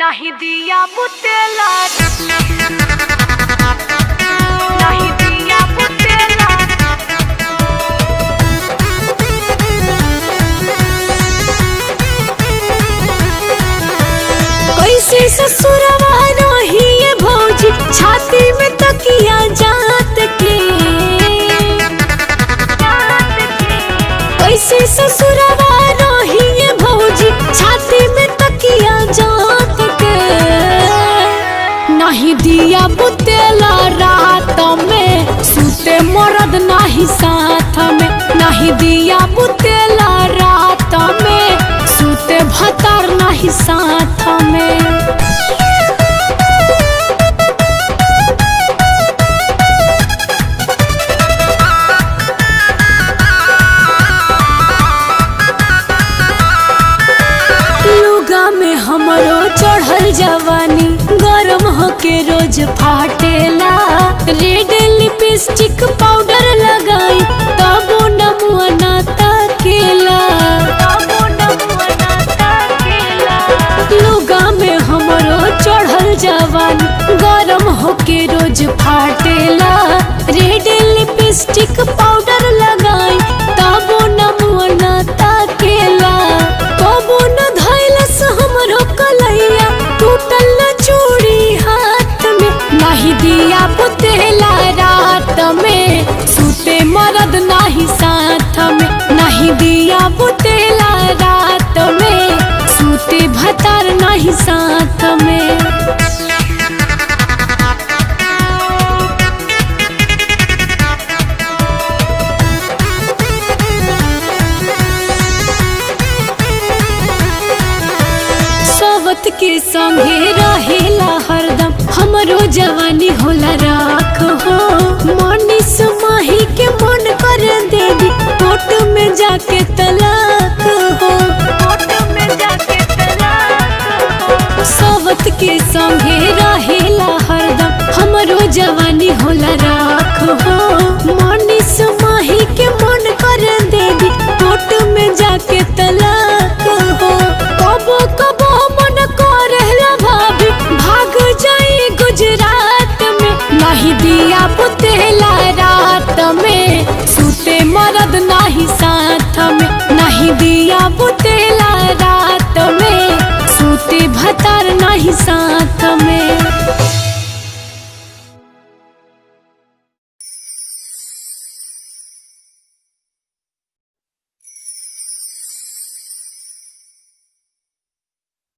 नहीं दिया बुतेला, नहीं दिया बुतेला। कैसे ससुरवा रही ये भौजी, छाती में तकिया जात के। कैसे ससुरवा रही ये भौजी, छाती में तकिया जात के। नहीं दिया बुतेला रात में, सूते मरद नहीं साथ में। नहीं दिया बुतेला रात में, सूते भतार नहीं साथ में। लुगा में हमरो चढ़ल जवानी, गरम होके रोज फाटेला। रेड लिपस्टिक पाउडर लगाई तबो नमुआ ना ताकेला। लुगा में हमरो चढ़ल जवानी, गरम होके रोज फाटेला। रेड लिपस्टिक पाउडर लगाई तबो नमुआ ना ताकेला। कबो न धैलस हमरो कलैया, टूटल न चूड़ी हाथ में। नहीं दिया बुतेला रात में, सूते मरद नहीं साथ में। नहीं दिया बुतेला रात में, सूते भतार नहीं साथ में। सवत के संगे रहेला हरदम, हमरो जवानी होला राख हो। मनीष माही के मन कर दे दी, कोर्ट में जाके तलाक हो। सवत के संगे रहेला हरदम, हमरो जवानी होला राख हो। मनीष माही के मन कर दे दी, कोर्ट में जाके तलाक हो। कबो कबो मन करेला भाभी, भाग जाई गुजरात में। नहीं दिया बुतेला रात में, सूते मरद नहीं साथ में। नहीं दिया बुतेला रात में, सूते भतार नहीं साथ।